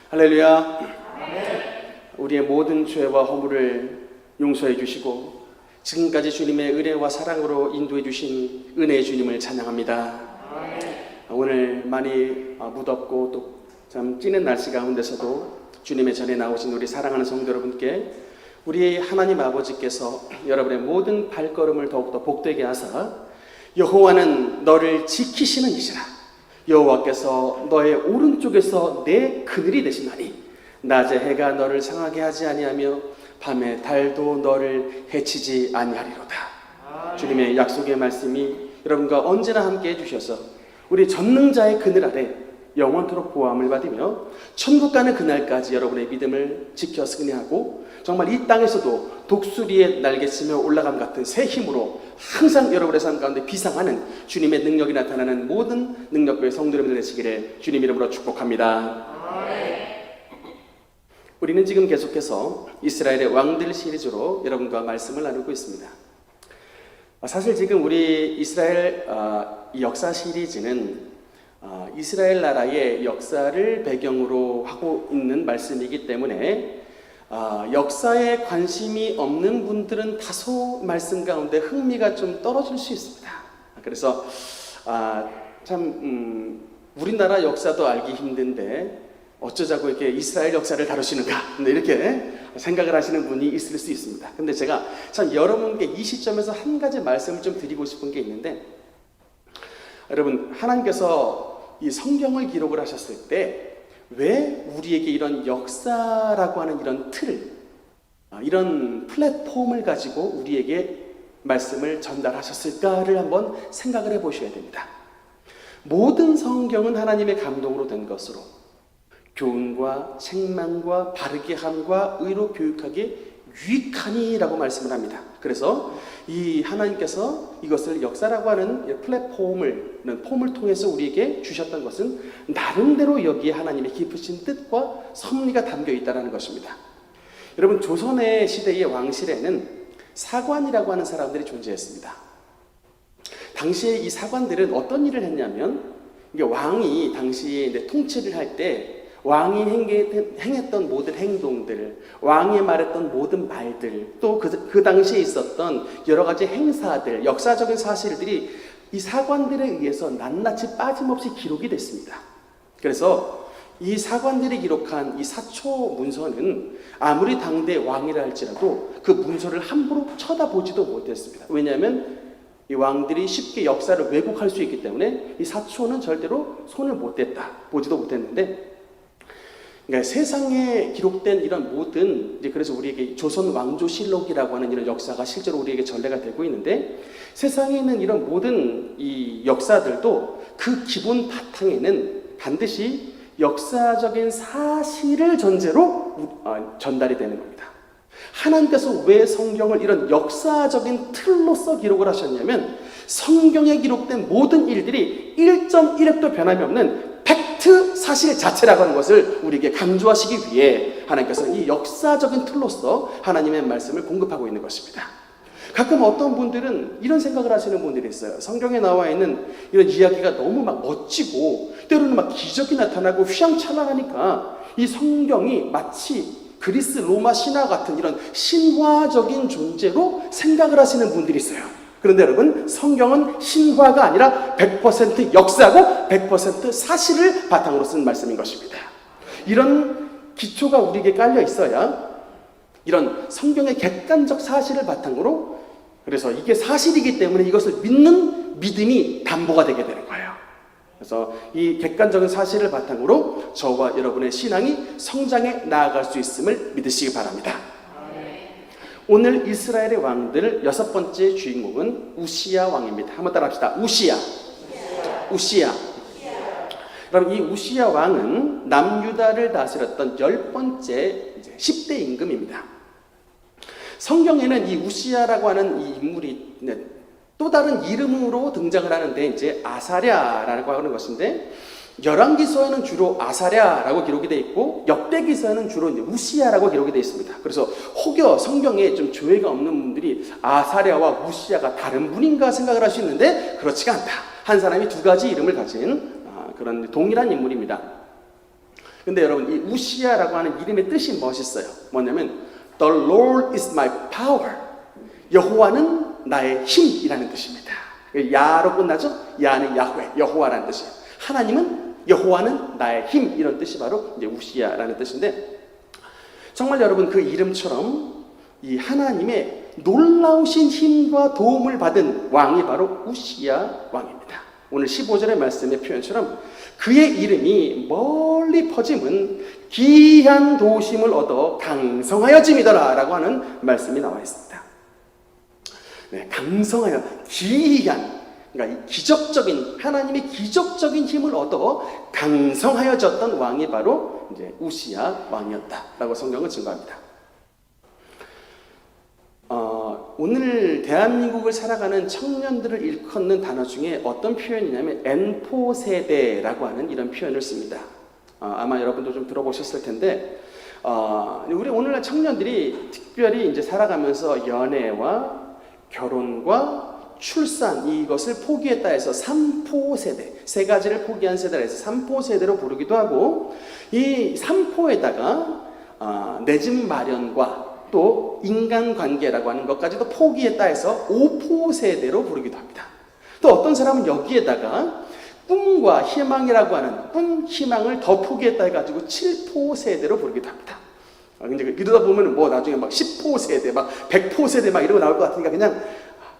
할렐루야. 우리의 모든 죄와 허물을 용서해 주시고 지금까지 주님의 은혜와 사랑으로 인도해 주신 은혜의 주님을 찬양합니다. 오늘 많이 무덥고 또 참 찌는 날씨 가운데서도 주님의 전에 나오신 우리 사랑하는 성도 여러분께 우리 하나님 아버지께서 여러분의 모든 발걸음을 더욱더 복되게 하사 여호와는 너를 지키시는 이시라. 여호와께서 너의 오른쪽에서 내 그늘이 되시나니 낮에 해가 너를 상하게 하지 아니하며 밤에 달도 너를 해치지 아니하리로다. 주님의 약속의 말씀이 여러분과 언제나 함께 해주셔서 우리 전능자의 그늘 아래 영원토록 보호함을 받으며 천국 가는 그날까지 여러분의 믿음을 지켜 승리하고 정말 이 땅에서도 독수리의 날개 쓰며 올라감 같은 새 힘으로 항상 여러분의 삶 가운데 비상하는 주님의 능력이 나타나는 모든 능력의 성도 여러분들 되시기를 주님 이름으로 축복합니다. 우리는 지금 계속해서 이스라엘의 왕들 시리즈로 여러분과 말씀을 나누고 있습니다. 사실 지금 우리 이스라엘 역사 시리즈는 이스라엘 나라의 역사를 배경으로 하고 있는 말씀이기 때문에 역사에 관심이 없는 분들은 다소 말씀 가운데 흥미가 좀 떨어질 수 있습니다. 그래서 우리나라 역사도 알기 힘든데 어쩌자고 이렇게 이스라엘 역사를 다루시는가 이렇게 생각을 하시는 분이 있을 수 있습니다. 근데 제가 참 여러분께 이 시점에서 한 가지 말씀을 좀 드리고 싶은 게 있는데, 여러분 하나님께서 이 성경을 기록을 하셨을 때 왜 우리에게 이런 역사라고 하는 이런 틀, 이런 플랫폼을 가지고 우리에게 말씀을 전달하셨을까를 한번 생각을 해보셔야 됩니다. 모든 성경은 하나님의 감동으로 된 것으로 교훈과 책망과 바르게 함과 의로 교육하기에 유익하니라고 말씀을 합니다. 그래서 이 하나님께서 이것을 역사라고 하는 플랫폼을 통해서 우리에게 주셨던 것은 나름대로 여기에 하나님의 깊으신 뜻과 섭리가 담겨 있다는 것입니다. 여러분, 조선의 시대의 왕실에는 사관이라고 하는 사람들이 존재했습니다. 당시에 이 사관들은 어떤 일을 했냐면, 이게 왕이 당시에 이제 통치를 할 때 왕이 행했던 모든 행동들, 왕이 말했던 모든 말들, 또 그 당시에 있었던 여러 가지 행사들, 역사적인 사실들이 이 사관들에 의해서 낱낱이 빠짐없이 기록이 됐습니다. 그래서 이 사관들이 기록한 이 사초 문서는 아무리 당대 왕이라 할지라도 그 문서를 함부로 쳐다보지도 못했습니다. 왜냐하면 이 왕들이 쉽게 역사를 왜곡할 수 있기 때문에 이 사초는 절대로 손을 못 댔다, 보지도 못했는데, 그러니까 세상에 기록된 이런 모든, 그래서 우리에게 조선 왕조실록이라고 하는 이런 역사가 실제로 우리에게 전례가 되고 있는데, 세상에 있는 이런 모든 이 역사들도 그 기본 바탕에는 반드시 역사적인 사실을 전제로 전달이 되는 겁니다. 하나님께서 왜 성경을 이런 역사적인 틀로서 기록을 하셨냐면, 성경에 기록된 모든 일들이 1.1획도 변함이 없는 팩트 사실 자체라고 하는 것을 우리에게 강조하시기 위해 하나님께서 이 역사적인 틀로서 하나님의 말씀을 공급하고 있는 것입니다. 가끔 어떤 분들은 이런 생각을 하시는 분들이 있어요. 성경에 나와 있는 이런 이야기가 너무 막 멋지고 때로는 막 기적이 나타나고 휘황찬란하니까 이 성경이 마치 그리스 로마 신화 같은 이런 신화적인 존재로 생각을 하시는 분들이 있어요. 그런데 여러분, 성경은 신화가 아니라 100% 역사고 100% 사실을 바탕으로 쓴 말씀인 것입니다. 이런 기초가 우리에게 깔려 있어야 이런 성경의 객관적 사실을 바탕으로, 그래서 이게 사실이기 때문에 이것을 믿는 믿음이 담보가 되게 되는 거예요. 그래서 이 객관적인 사실을 바탕으로 저와 여러분의 신앙이 성장해 나아갈 수 있음을 믿으시기 바랍니다. 오늘 이스라엘의 왕들 6번째 주인공은 우시야 왕입니다. 한번 따라합시다. 우시야. 그럼 이 우시야 왕은 남유다를 다스렸던 10번째 10대 임금입니다. 성경에는 이 우시야라고 하는 이 인물이 또 다른 이름으로 등장을 하는데, 이제 아사랴라고 하는 것인데, 열왕기서에는 주로 아사랴라고 기록이 되어 있고 역대기서에는 주로 이제 우시야라고 기록이 되어 있습니다. 그래서 혹여 성경에 좀 조예가 없는 분들이 아사랴와 우시야가 다른 분인가 생각을 할 수 있는데, 그렇지가 않다. 한 사람이 두 가지 이름을 가진 그런 동일한 인물입니다. 근데 여러분 이 우시야라고 하는 이름의 뜻이 멋있어요. 뭐냐면 The Lord is my power. 여호와는 나의 힘이라는 뜻입니다. 야로 끝나죠? 야는 야훼, 여호와라는 뜻이에요. 하나님은 여호와는 나의 힘, 이런 뜻이 바로 이제 우시야라는 뜻인데, 정말 여러분 그 이름처럼 이 하나님의 놀라우신 힘과 도움을 받은 왕이 바로 우시야 왕입니다. 오늘 15절의 말씀의 표현처럼 그의 이름이 멀리 퍼짐은 기이한 도심을 얻어 강성하여짐이더라 라고 하는 말씀이 나와 있습니다. 네, 강성하여, 기이한, 그러니까 이 기적적인, 하나님의 기적적인 힘을 얻어 강성하여졌던 왕이 바로 이제 우시야 왕이었다라고 성경은 증거합니다. 오늘 대한민국을 살아가는 청년들을 일컫는 단어 중에 어떤 표현이냐면 N4 세대라고 하는 이런 표현을 씁니다. 아마 여러분도 좀 들어보셨을 텐데, 우리 오늘날 청년들이 특별히 이제 살아가면서 연애와 결혼과 출산, 이것을 포기했다 해서 3포 세대, 세 가지를 포기한 세대라 해서 3포 세대로 부르기도 하고, 이 3포에다가 내 집 마련과 또 인간관계라고 하는 것까지도 포기했다 해서 5포 세대로 부르기도 합니다. 또 어떤 사람은 여기에다가 꿈과 희망이라고 하는 꿈, 희망을 더 포기했다 해가지고 7포 세대로 부르기도 합니다. 근데 이러다 보면 뭐 나중에 막 10포 세대, 막 100포 세대 막 이러고 나올 것 같으니까 그냥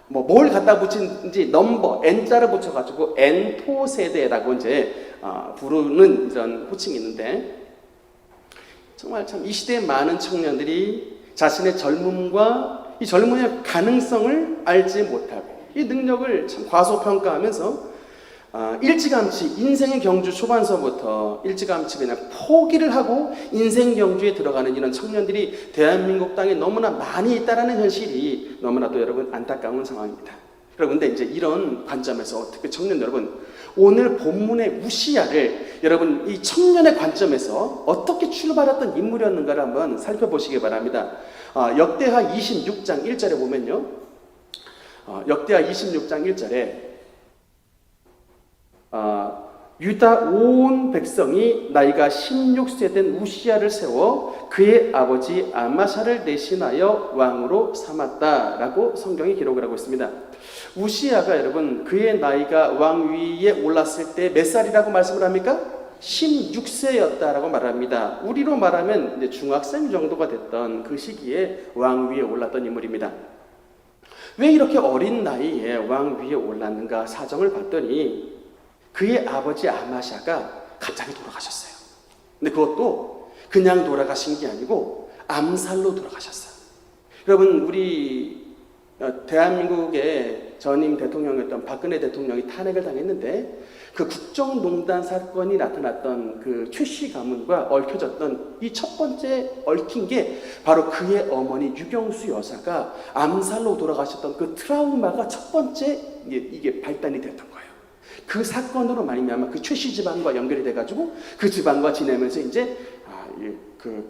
뭐 뭘 갖다 붙인지 넘버, N자를 붙여가지고 N포 세대라고 이제 부르는 이런 호칭이 있는데, 정말 참 이 시대에 많은 청년들이 자신의 젊음과 이 젊음의 가능성을 알지 못하고 이 능력을 참 과소평가하면서 일찌감치 인생의 경주 초반서부터 일찌감치 그냥 포기를 하고 인생 경주에 들어가는 이런 청년들이 대한민국 땅에 너무나 많이 있다는 현실이 너무나도 여러분 안타까운 상황입니다. 그런데 이제 이런 관점에서 어떻게 청년 여러분, 오늘 본문의 우시야를 여러분 이 청년의 관점에서 어떻게 출발했던 인물이었는가를 한번 살펴보시기 바랍니다. 역대하 26장 1절에 보면요, 역대하 26장 1절에 유다 온 백성이 나이가 16세 된 우시야를 세워 그의 아버지 아마샤를 대신하여 왕으로 삼았다라고 성경이 기록을 하고 있습니다. 우시야가 여러분 그의 나이가 왕 위에 올랐을 때 몇 살이라고 말씀을 합니까? 16세였다라고 말합니다. 우리로 말하면 이제 중학생 정도가 됐던 그 시기에 왕 위에 올랐던 인물입니다. 왜 이렇게 어린 나이에 왕 위에 올랐는가 사정을 봤더니 그의 아버지 아마샤가 갑자기 돌아가셨어요. 근데 그것도 그냥 돌아가신 게 아니고 암살로 돌아가셨어요. 여러분 우리 대한민국의 전임 대통령이었던 박근혜 대통령이 탄핵을 당했는데 그 국정농단 사건이 나타났던 그 최씨 가문과 얽혀졌던 이 첫 번째 얽힌 게 바로 그의 어머니 유경수 여사가 암살로 돌아가셨던 그 트라우마가 첫 번째 이게 발단이 됐던 거예요. 그 사건으로 말미암아 그 최씨 집안과 연결이 돼가지고 그 집안과 지내면서 이제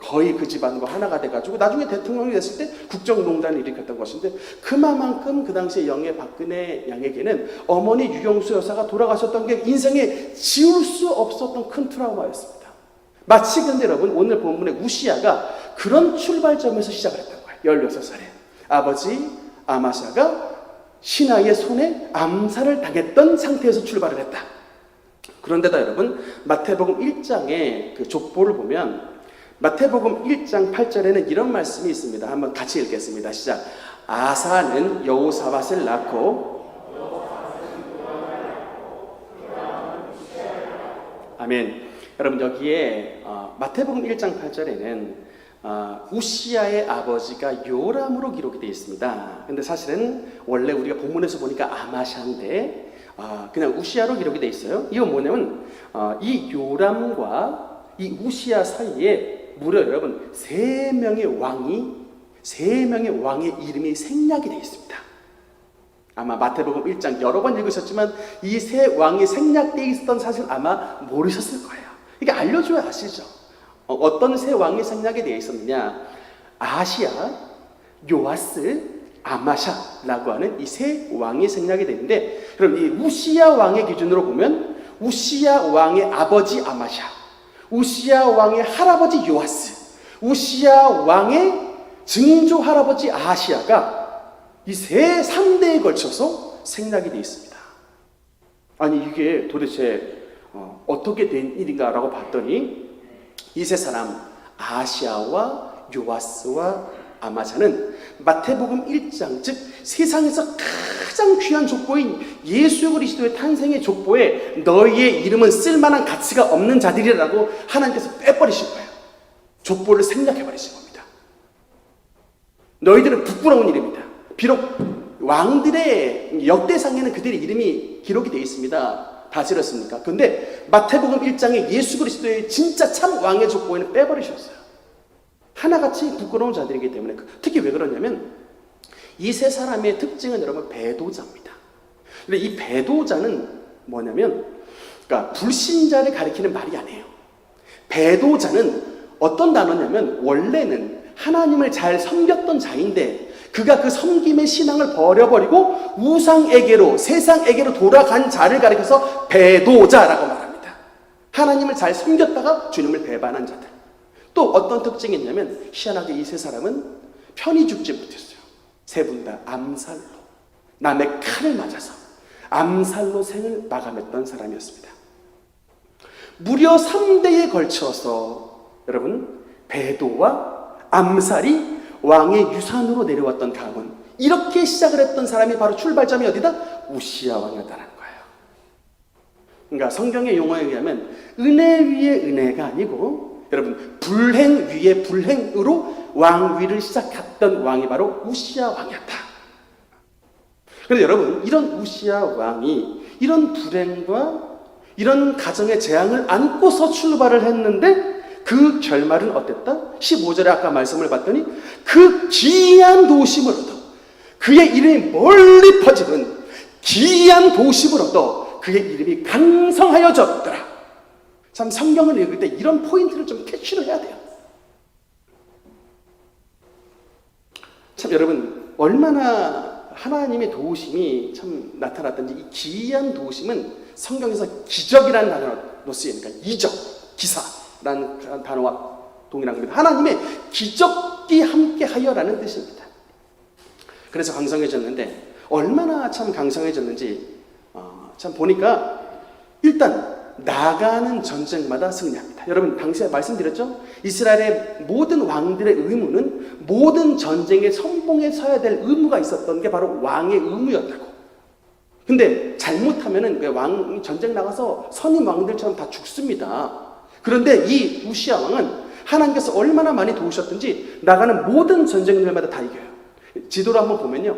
거의 그 집안과 하나가 돼가지고 나중에 대통령이 됐을 때 국정농단을 일으켰던 것인데, 그만큼 그 당시에 영예 박근혜 양에게는 어머니 유경수 여사가 돌아가셨던 게 인생에 지울 수 없었던 큰 트라우마였습니다. 마치 근데 여러분 오늘 본문의 우시야가 그런 출발점에서 시작을 했던 거예요. 16살에 아버지 아마샤가 신하의 손에 암살을 당했던 상태에서 출발을 했다. 그런데다 여러분 마태복음 1장의 그 족보를 보면 마태복음 1장 8절에는 이런 말씀이 있습니다. 한번 같이 읽겠습니다. 시작. 아사는 여호사밧을 낳고, 아멘. 여러분 여기에 마태복음 1장 8절에는 우시야의 아버지가 요람으로 기록이 되어 있습니다. 근데 사실은 원래 우리가 본문에서 보니까 아마샤인데 그냥 우시야로 기록이 되어 있어요. 이건 뭐냐면 이 요람과 이 우시야 사이에 무려 여러분 세 명의 왕의 이름이 생략이 되어 있습니다. 아마 마태복음 1장 여러 번 읽으셨지만 이 세 왕이 생략되어 있었던 사실 아마 모르셨을 거예요. 이게 알려줘야 아시죠? 어떤 세 왕이 생략이 되어 있었느냐? 아시야, 요아스, 아마샤라고 하는 이 세 왕이 생략이 되는데, 그럼 이 우시야 왕의 기준으로 보면 우시야 왕의 아버지 아마샤, 우시야 왕의 할아버지 요아스, 우시야 왕의 증조 할아버지 아하시야가 이 3대에 걸쳐서 생략이 되어 있습니다. 아니 이게 도대체 어떻게 된 일인가라고 봤더니 이 세 사람 아하시야와 요아스와 아마샤는 마태복음 1장, 즉 세상에서 가장 귀한 족보인 예수 그리스도의 탄생의 족보에 너희의 이름은 쓸만한 가치가 없는 자들이라고 하나님께서 빼버리신 거예요. 족보를 생략해버리신 겁니다. 너희들은 부끄러운 이름이다. 비록 왕들의 역대상에는 그들의 이름이 기록이 되어 있습니다. 다스렸습니까? 그런데 마태복음 1장에 예수 그리스도의 진짜 참 왕의 족보에는 빼버리셨어요. 하나같이 부끄러운 자들이기 때문에. 특히 왜 그러냐면 이 세 사람의 특징은 여러분 배도자입니다. 근데 이 배도자는 뭐냐면 그러니까 불신자를 가리키는 말이 아니에요. 배도자는 어떤 단어냐면 원래는 하나님을 잘 섬겼던 자인데 그가 그 섬김의 신앙을 버려버리고 우상에게로, 세상에게로 돌아간 자를 가리켜서 배도자라고 말합니다. 하나님을 잘 섬겼다가 주님을 배반한 자들. 또 어떤 특징이 있냐면 희한하게 이 세 사람은 편히 죽지 못했어요. 세 분 다 암살로, 남의 칼을 맞아서 암살로 생을 마감했던 사람이었습니다. 무려 3대에 걸쳐서 여러분 배도와 암살이 왕의 유산으로 내려왔던 가문, 이렇게 시작을 했던 사람이 바로 출발점이 어디다? 우시야 왕이었다는 거예요. 그러니까 성경의 용어에 의하면 은혜 위에 은혜가 아니고 여러분 불행 위에 불행으로 왕위를 시작했던 왕이 바로 우시야 왕이었다. 그런데 여러분 이런 우시야 왕이 이런 불행과 이런 가정의 재앙을 안고서 출발을 했는데 그 결말은 어땠다? 15절에 아까 말씀을 봤더니 그 기이한 도심을 얻어 그의 이름이 멀리 퍼지는 기이한 도심을 얻어 그의 이름이 강성하여졌더라. 참 성경을 읽을 때 이런 포인트를 좀 캐치를 해야 돼요. 참 여러분 얼마나 하나님의 도우심이 참 나타났던지 이 기이한 도우심은 성경에서 기적이라는 단어로 쓰이니까 이적, 기사라는 단어와 동일한 겁니다. 하나님의 기적이 함께하여라는 뜻입니다. 그래서 강성해졌는데 얼마나 참 강성해졌는지 참 보니까 일단 나가는 전쟁마다 승리합니다. 여러분 당시에 말씀드렸죠? 이스라엘의 모든 왕들의 의무는 모든 전쟁의 선봉에 서야 될 의무가 있었던 게 바로 왕의 의무였다고. 근데 잘못하면은 왕 전쟁 나가서 선임 왕들처럼 다 죽습니다. 그런데 이 우시야 왕은 하나님께서 얼마나 많이 도우셨든지 나가는 모든 전쟁들마다 다 이겨요. 지도를 한번 보면요,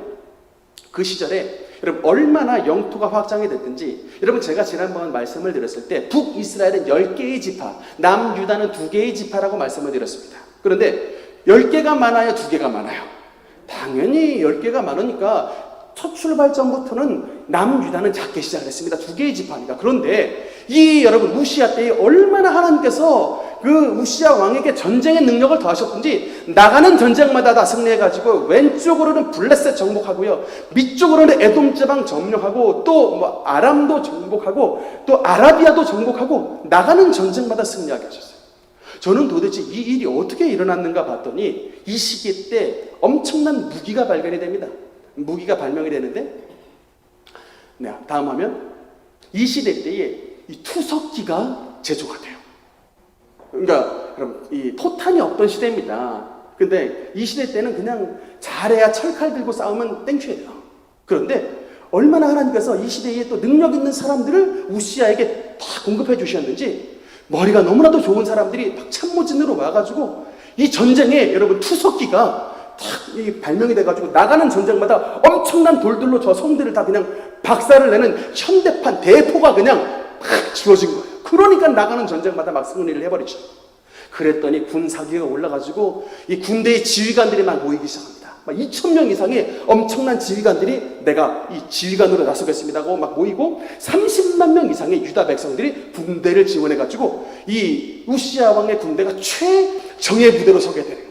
그 시절에 여러분 얼마나 영토가 확장이 됐든지, 여러분 제가 지난번 말씀을 드렸을 때 북이스라엘은 10개의 지파, 남유다는 2개의 지파라고 말씀을 드렸습니다. 그런데 10개가 많아요, 2개가 많아요? 당연히 10개가 많으니까 첫 출발점부터는 남유다는 작게 시작을 했습니다. 2개의 지파니까. 그런데 이 여러분 우시야 때에 얼마나 하나님께서 그 우시야 왕에게 전쟁의 능력을 더하셨든지 나가는 전쟁마다 다 승리해가지고 왼쪽으로는 블레셋 정복하고요, 밑쪽으로는 에돔 지방 점령하고 또 아람도 정복하고 또 아라비아도 정복하고 나가는 전쟁마다 승리하게 하셨어요. 저는 도대체 이 일이 어떻게 일어났는가 봤더니 이 시기 때 엄청난 무기가 발견이 됩니다. 무기가 발명이 되는데, 네, 다음 화면. 이 시대 때에 이 투석기가 제조가 돼요. 그러니까 여러분 이 포탄이 없던 시대입니다. 근데 이 시대 때는 그냥 잘해야 철칼 들고 싸우면 땡큐예요. 그런데 얼마나 하나님께서 이 시대에 또 능력 있는 사람들을 우시야에게 다 공급해 주셨는지 머리가 너무나도 좋은 사람들이 막 참모진으로 와가지고 이 전쟁에 여러분 투석기가 탁 발명이 돼가지고 나가는 전쟁마다 엄청난 돌들로 저 성들을 다 그냥 박살을 내는 현대판 대포가 그냥 팍 지워진 거예요. 그러니까 나가는 전쟁마다 막 승리를 해버리죠. 그랬더니 군 사기가 올라가지고 이 군대의 지휘관들이 막 모이기 시작합니다. 막 2,000명 이상의 엄청난 지휘관들이 내가 이 지휘관으로 나서겠습니다 하고 막 모이고 30만 명 이상의 유다 백성들이 군대를 지원해가지고 이 우시야 왕의 군대가 최정예 부대로 서게 되는 거예요.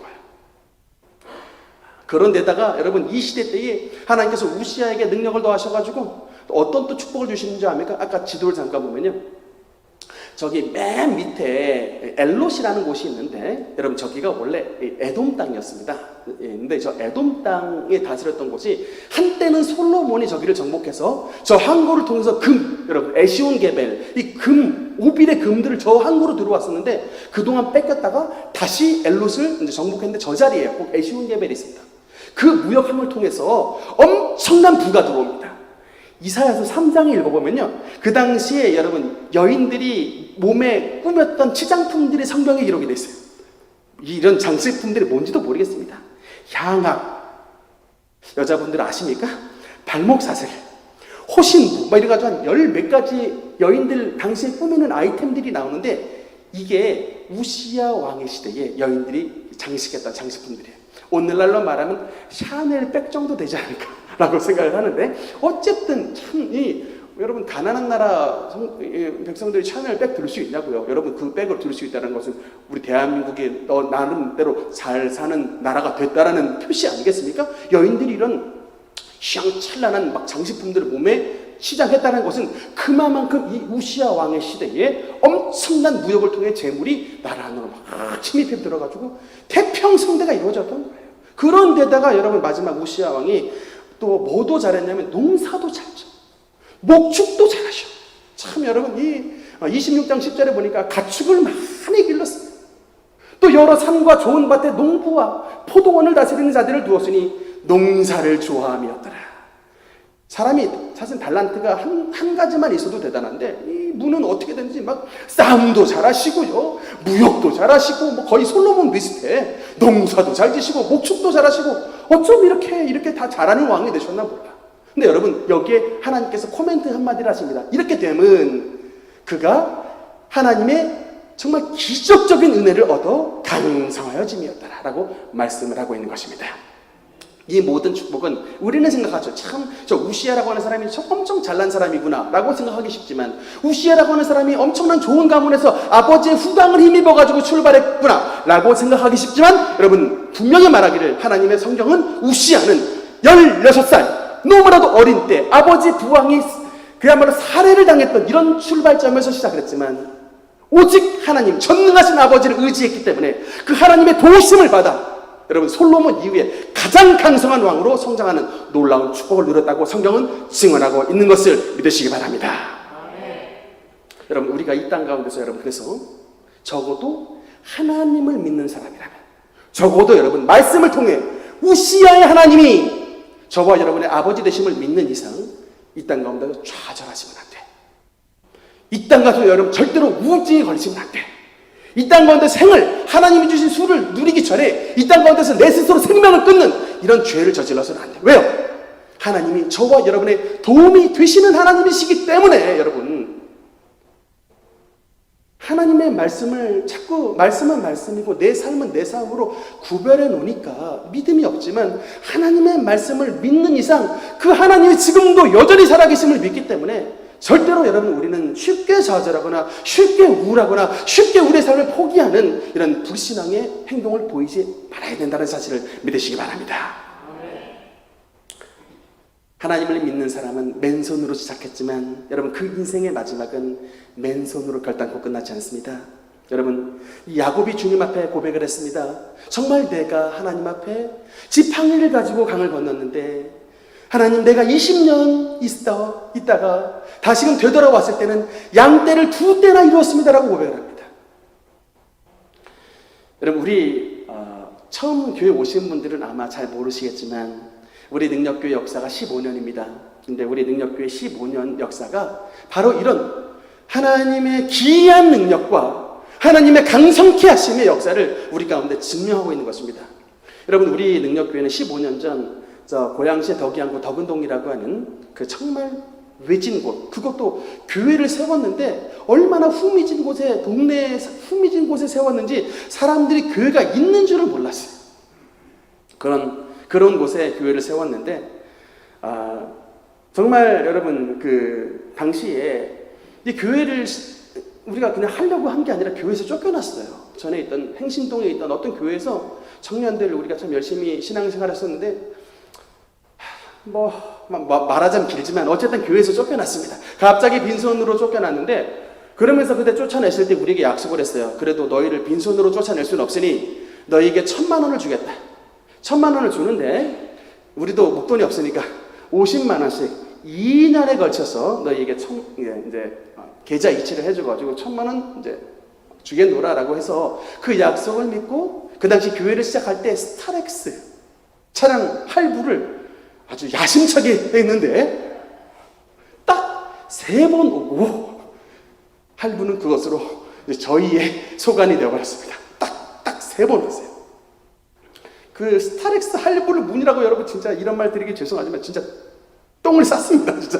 그런데다가 여러분 이 시대 때에 하나님께서 우시야에게 능력을 더하셔가지고 어떤 또 축복을 주시는지 압니까? 아까 지도를 잠깐 보면요, 저기 맨 밑에 엘롯이라는 곳이 있는데 여러분 저기가 원래 에돔 땅이었습니다. 근데 저 에돔 땅에 다스렸던 곳이 한때는 솔로몬이 저기를 정복해서 저 항구를 통해서 여러분 에시온 게벨 이 오빌의 금들을 저 항구로 들어왔었는데 그동안 뺏겼다가 다시 엘롯을 이제 정복했는데 저 자리에 꼭 에시온 게벨이 있습니다. 그 무역함을 통해서 엄청난 부가 들어옵니다. 이사야서 3장에 읽어보면요, 그 당시에 여러분 여인들이 몸에 꾸몄던 치장품들이 성경에 기록이 되어 있어요. 이런 장식품들이 뭔지도 모르겠습니다. 향악, 여자분들 아십니까? 발목사슬, 호신부, 이래가지고 한 열 몇 가지 여인들 당시에 꾸미는 아이템들이 나오는데 이게 우시야 왕의 시대에 여인들이 장식했던 장식품들이에요. 오늘날로 말하면 샤넬 백 정도 되지 않을까라고 생각을 하는데, 어쨌든 참 여러분 가난한 나라 백성들이 샤넬 백 들 수 있냐고요? 여러분 그 백을 들 수 있다는 것은 우리 대한민국이 나름대로 잘 사는 나라가 됐다라는 표시 아니겠습니까? 여인들이 이런 휘황찬란한 막 장식품들을 몸에 시장했다는 것은 그만큼 이 우시야 왕의 시대에 엄청난 무역을 통해 재물이 나라 안으로 막 침입해 들어가지고 태평성대가 이루어졌던 거예요. 그런데다가 여러분 마지막 우시야 왕이 또 뭐도 잘했냐면 농사도 잘죠. 목축도 잘하셔. 참 여러분 이 26장 10절에 보니까 가축을 많이 길렀습니다. 또 여러 산과 좋은 밭에 농부와 포도원을 다스리는 자들을 두었으니 농사를 좋아함이었더라. 사람이 사실 달란트가 한 가지만 있어도 대단한데 이 분은 어떻게든지 막 싸움도 잘하시고요, 무역도 잘하시고 뭐 거의 솔로몬 비슷해. 농사도 잘 지시고 목축도 잘하시고 어쩜 이렇게 다 잘하는 왕이 되셨나 몰라. 근데 여러분 여기에 하나님께서 코멘트 한마디를 하십니다. 이렇게 되면 그가 하나님의 정말 기적적인 은혜를 얻어 강성하여짐이었더라 라고 말씀을 하고 있는 것입니다. 이 모든 축복은 우리는 생각하죠. 참 저 우시야라고 하는 사람이 엄청 잘난 사람이구나 라고 생각하기 쉽지만, 우시야라고 하는 사람이 엄청난 좋은 가문에서 아버지의 후광을 힘입어가지고 출발했구나 라고 생각하기 쉽지만, 여러분 분명히 말하기를 하나님의 성경은 우시야는 16살 너무나도 어린 때 아버지 부왕이 그야말로 살해를 당했던 이런 출발점에서 시작을 했지만, 오직 하나님 전능하신 아버지를 의지했기 때문에 그 하나님의 도우심을 받아 여러분 솔로몬 이후에 가장 강성한 왕으로 성장하는 놀라운 축복을 누렸다고 성경은 증언하고 있는 것을 믿으시기 바랍니다. 여러분 우리가 이 땅 가운데서 여러분 그래서 적어도 하나님을 믿는 사람이라면, 적어도 여러분 말씀을 통해 우시야의 하나님이 저와 여러분의 아버지 되심을 믿는 이상 이 땅 가운데서 좌절하시면 안 돼. 이 땅 가서 여러분 절대로 우울증에 걸리시면 안 돼. 이 땅 가운데 생을, 하나님이 주신 수를 누리기 전에 이 땅 가운데서 내 스스로 생명을 끊는 이런 죄를 저질러서는 안 돼. 왜요? 하나님이 저와 여러분의 도움이 되시는 하나님이시기 때문에 여러분 하나님의 말씀을 자꾸 말씀은 말씀이고 내 삶은 내 삶으로 구별해 놓으니까 믿음이 없지만, 하나님의 말씀을 믿는 이상 그 하나님이 지금도 여전히 살아계심을 믿기 때문에 절대로 여러분 우리는 쉽게 좌절하거나 쉽게 우울하거나 쉽게 우리의 삶을 포기하는 이런 불신앙의 행동을 보이지 말아야 된다는 사실을 믿으시기 바랍니다. 하나님을 믿는 사람은 맨손으로 시작했지만 여러분 그 인생의 마지막은 맨손으로 결단코 끝나지 않습니다. 여러분 이 야곱이 주님 앞에 고백을 했습니다. 정말 내가 하나님 앞에 지팡이를 가지고 강을 건넜는데 하나님 내가 20년 있다가 다시금 되돌아왔을 때는 양떼를 2떼나 이루었습니다 라고 고백을 합니다. 여러분 우리 처음 교회 오신 분들은 아마 잘 모르시겠지만 우리 능력교회 역사가 15년입니다. 근데 우리 능력교회 15년 역사가 바로 이런 하나님의 기이한 능력과 하나님의 강성케 하심의 역사를 우리 가운데 증명하고 있는 것입니다. 여러분 우리 능력교회는 15년 전 고양시의 덕이안구 덕은동이라고 하는 그 정말 외진 곳, 그것도 교회를 세웠는데 얼마나 후미진 곳에 동네에 후미진 곳에 세웠는지 사람들이 교회가 있는 줄을 몰랐어요. 그런 곳에 교회를 세웠는데 정말 여러분 그 당시에 이 교회를 우리가 그냥 하려고 한 게 아니라 교회에서 쫓겨났어요. 전에 있던 행신동에 있던 어떤 교회에서 청년들 우리가 참 열심히 신앙생활 했었는데 말하자면 길지만 어쨌든 교회에서 쫓겨났습니다. 갑자기 빈손으로 쫓겨났는데 그러면서 그때 쫓아냈을 때 우리에게 약속을 했어요. 그래도 너희를 빈손으로 쫓아낼 수는 없으니 너희에게 1,000만 원을 주겠다. 1,000만 원을 주는데 우리도 목돈이 없으니까 50만 원씩 2년에 걸쳐서 너희에게 이제 계좌 이체를 해줘가지고 1,000만 원 이제 주겠노라라고 해서 그 약속을 믿고 그 당시 교회를 시작할 때 스타렉스 차량 할부를 아주 야심차게 했는데 딱 3번 오고 할부는 그것으로 저희의 소관이 되어버렸습니다. 딱 3번 했어요. 그 스타렉스 할부를 문이라고 여러분 진짜 이런 말 드리기 죄송하지만 진짜 똥을 쌌습니다. 진짜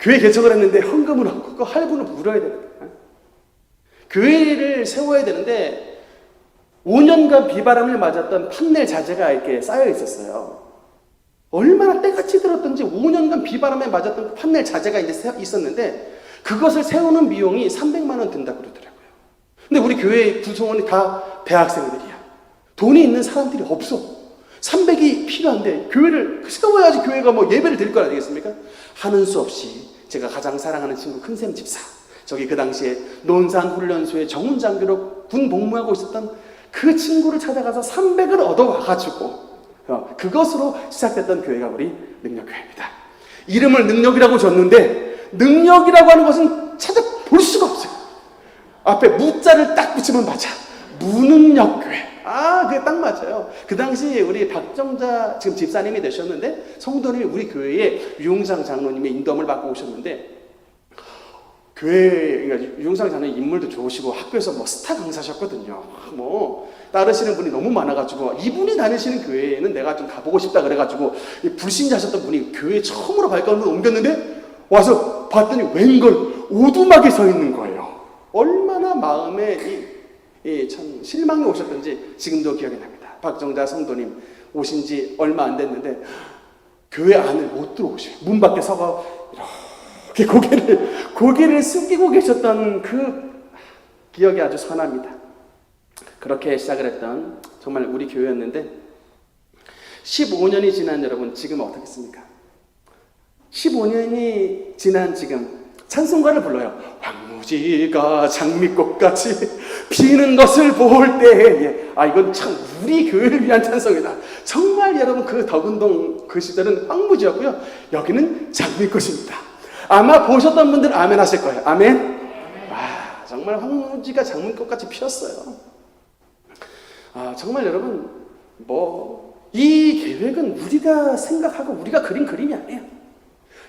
교회 개척을 했는데 헌금을 얻고 그 할부는 물어야 되는데 교회를 세워야 되는데 5년간 비바람을 맞았던 판넬 자재가 이렇게 쌓여 있었어요. 얼마나 때같이 들었던지 5년간 비바람에 맞았던 판넬 자재가 이제 있었는데 그것을 세우는 비용이 300만 원 든다고 그러더라고요. 근데 우리 교회 구성원이 다 대학생들이야. 돈이 있는 사람들이 없어. 300이 필요한데 교회를 세워야지 교회가 뭐 예배를 드릴 거 아니겠습니까? 하는 수 없이 제가 가장 사랑하는 친구 큰샘 집사, 저기 그 당시에 논산훈련소에 정훈장교로 군 복무하고 있었던 그 친구를 찾아가서 300을 얻어와가지고 그것으로 시작됐던 교회가 우리 능력교회입니다. 이름을 능력이라고 줬는데 능력이라고 하는 것은 찾아볼 수가 없어요. 앞에 무자를 딱 붙이면 맞아. 무능력교회. 그게 딱 맞아요. 그 당시 우리 박정자 지금 집사님이 되셨는데 성도님이 우리 교회에 유용상 장로님의 인도함을 받고 오셨는데 교회, 그러니까 유용상 장로님 인물도 좋으시고 학교에서 뭐 스타 강사셨거든요. 뭐 따르시는 분이 너무 많아가지고 이분이 다니시는 교회에는 내가 좀 가보고 싶다 그래가지고 불신자셨던 분이 교회 처음으로 발걸음을 옮겼는데 와서 봤더니 웬걸 오두막에 서 있는 거예요. 얼마나 마음에 참 실망이 오셨던지 지금도 기억이 납니다. 박정자 성도님 오신 지 얼마 안 됐는데 교회 안에 못 들어오셔요. 문 밖에 서가 이렇게 고개를 숙이고 계셨던 그 기억이 아주 선합니다. 그렇게 시작을 했던 정말 우리 교회였는데 15년이 지난 여러분 지금 어떻겠습니까? 15년이 지난 지금 찬송가를 불러요. 황무지가 장미꽃같이 피는 것을 볼 때에 이건 참 우리 교회를 위한 찬송이다. 정말 여러분 그 덕은동 그 시절은 황무지였고요. 여기는 장미꽃입니다. 아마 보셨던 분들 아멘 하실 거예요. 아멘. 정말 황무지가 장미꽃같이 피었어요. 정말 여러분 이 계획은 우리가 생각하고 우리가 그린 그림이 아니에요.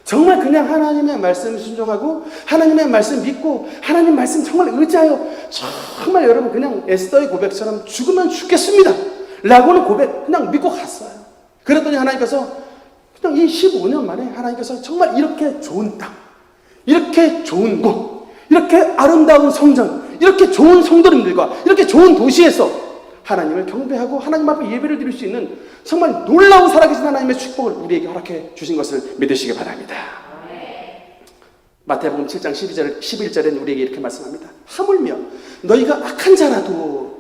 정말 그냥 하나님의 말씀 순종하고 하나님의 말씀 믿고 하나님 말씀 정말 의지하여 정말 여러분 그냥 에스더의 고백처럼 죽으면 죽겠습니다 라고는 고백 그냥 믿고 갔어요. 그랬더니 하나님께서 그냥 이 15년 만에 하나님께서 정말 이렇게 좋은 땅, 이렇게 좋은 곳, 이렇게 아름다운 성전, 이렇게 좋은 성도님들과 이렇게 좋은 도시에서 하나님을 경배하고 하나님 앞에 예배를 드릴 수 있는 정말 놀라운 살아계신 하나님의 축복을 우리에게 허락해 주신 것을 믿으시기 바랍니다. 마태복음 7장 11절에는 우리에게 이렇게 말씀합니다. 하물며 너희가 악한 자라도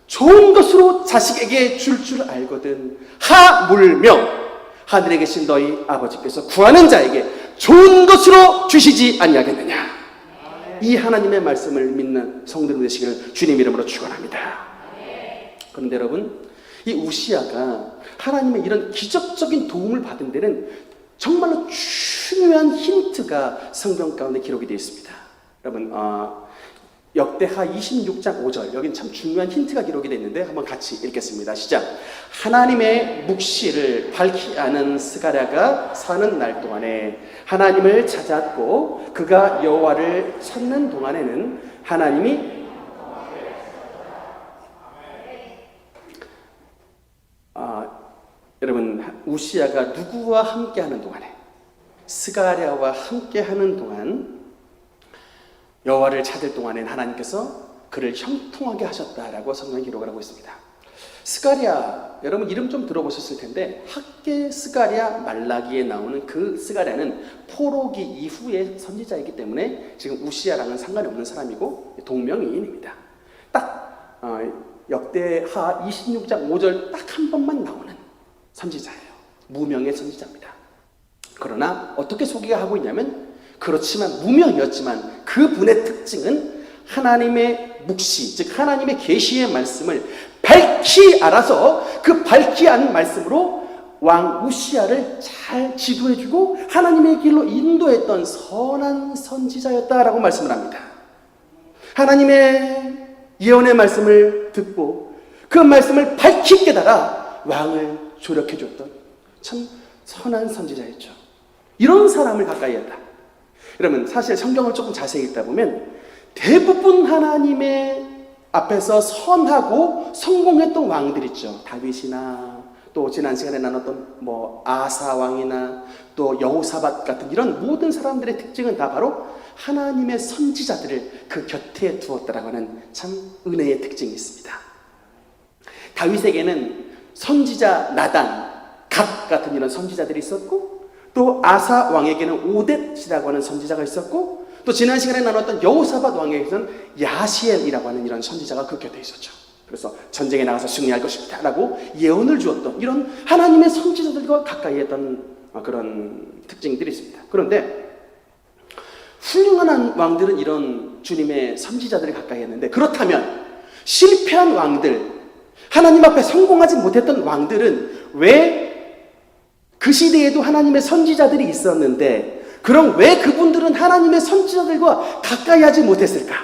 좋은 것으로 자식에게 줄 알거든 하물며 하늘에 계신 너희 아버지께서 구하는 자에게 좋은 것으로 주시지 아니하겠느냐. 이 하나님의 말씀을 믿는 성도들 되시기를 주님 이름으로 축원합니다. 그런데 여러분 이 우시야가 하나님의 이런 기적적인 도움을 받은 데는 정말로 중요한 힌트가 성경 가운데 기록이 되어 있습니다. 여러분 역대하 26장 5절 여긴 참 중요한 힌트가 기록이 되어 있는데 한번 같이 읽겠습니다. 시작. 하나님의 묵시를 밝히 아는 스가랴가 사는 날 동안에 하나님을 찾았고 그가 여호와를 찾는 동안에는 하나님이 여러분 우시야가 누구와 함께하는 동안에 스가랴와 함께하는 동안 여호와를 찾을 동안엔 하나님께서 그를 형통하게 하셨다라고 성경이 기록을 하고 있습니다. 스가랴 여러분 이름 좀 들어보셨을 텐데 학개 스가랴 말라기에 나오는 그 스가랴는 포로기 이후의 선지자이기 때문에 지금 우시야랑은 상관이 없는 사람이고 동명이인입니다. 딱 역대하 26장 5절 딱 한 번만 나오는 선지자예요. 무명의 선지자입니다. 그러나 어떻게 소개가 하고 있냐면 그렇지만 무명이었지만 그분의 특징은 하나님의 묵시, 즉 하나님의 계시의 말씀을 밝히 알아서 그 밝히 아는 말씀으로 왕 우시야를 잘 지도해주고 하나님의 길로 인도했던 선한 선지자였다라고 말씀을 합니다. 하나님의 예언의 말씀을 듣고 그 말씀을 밝히 깨달아 왕을 조력해줬던 참 선한 선지자였죠. 이런 사람을 가까이 했다. 여러분, 사실 성경을 조금 자세히 읽다 보면 대부분 하나님의 앞에서 선하고 성공했던 왕들 있죠. 다윗이나 또 지난 시간에 나눴던 아사 왕이나 또 여호사밧 같은 이런 모든 사람들의 특징은 다 바로 하나님의 선지자들을 그 곁에 두었다라고 하는 참 은혜의 특징이 있습니다. 다윗에게는 선지자 나단, 갓 같은 이런 선지자들이 있었고, 또 아사 왕에게는 오뎃이라고 하는 선지자가 있었고, 또 지난 시간에 나눴던 여호사밧 왕에게는 야시엘이라고 하는 이런 선지자가 그 곁에 있었죠. 그래서 전쟁에 나가서 승리할 것이다 라고 예언을 주었던 이런 하나님의 선지자들과 가까이 했던 그런 특징들이 있습니다. 그런데 훌륭한 왕들은 이런 주님의 선지자들을 가까이 했는데, 그렇다면 실패한 왕들, 하나님 앞에 성공하지 못했던 왕들은 왜 그 시대에도 하나님의 선지자들이 있었는데, 그럼 왜 그분들은 하나님의 선지자들과 가까이 하지 못했을까?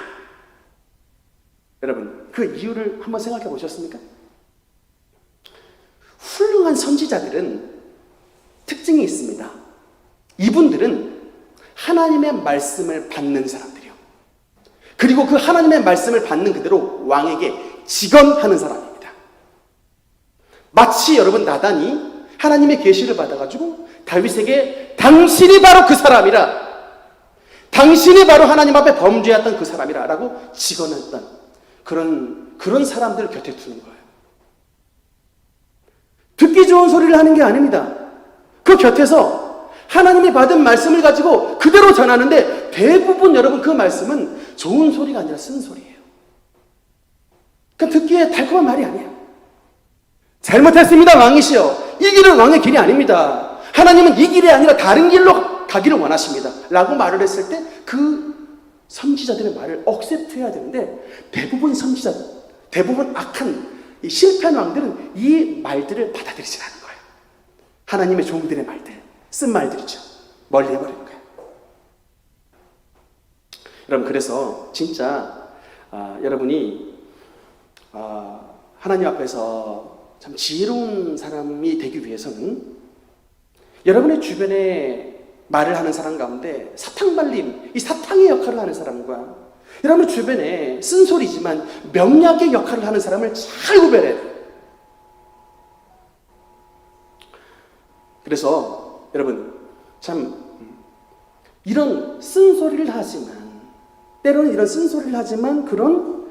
여러분, 그 이유를 한번 생각해 보셨습니까? 훌륭한 선지자들은 특징이 있습니다. 이분들은 하나님의 말씀을 받는 사람들이요. 그리고 그 하나님의 말씀을 받는 그대로 왕에게 직언하는 사람입니다. 마치 여러분 나단이 하나님의 계시를 받아가지고 다윗에게 당신이 바로 그 사람이라, 당신이 바로 하나님 앞에 범죄했던 그 사람이라 라고 직언했던 그런 사람들 곁에 두는 거예요. 듣기 좋은 소리를 하는 게 아닙니다. 그 곁에서 하나님이 받은 말씀을 가지고 그대로 전하는데, 대부분 여러분 그 말씀은 좋은 소리가 아니라 쓴 소리예요. 그러니까 듣기에 달콤한 말이 아니에요. 잘못했습니다 왕이시여, 이 길은 왕의 길이 아닙니다. 하나님은 이 길이 아니라 다른 길로 가기를 원하십니다 라고 말을 했을 때 그 선지자들의 말을 억셉트해야 되는데, 대부분 선지자들, 대부분 악한 이 실패한 왕들은 이 말들을 받아들이지 않는 거예요. 하나님의 종들의 말들, 쓴 말들이죠. 멀리 해버리는 거예요. 여러분, 그래서 진짜 여러분이 하나님 앞에서 참 지혜로운 사람이 되기 위해서는 여러분의 주변에 말을 하는 사람 가운데 사탕발림, 이 사탕의 역할을 하는 사람과 여러분 주변에 쓴소리지만 명약의 역할을 하는 사람을 잘 구별해야 돼요. 그래서 여러분 참 이런 쓴소리를 하지만, 때로는 이런 쓴소리를 하지만 그런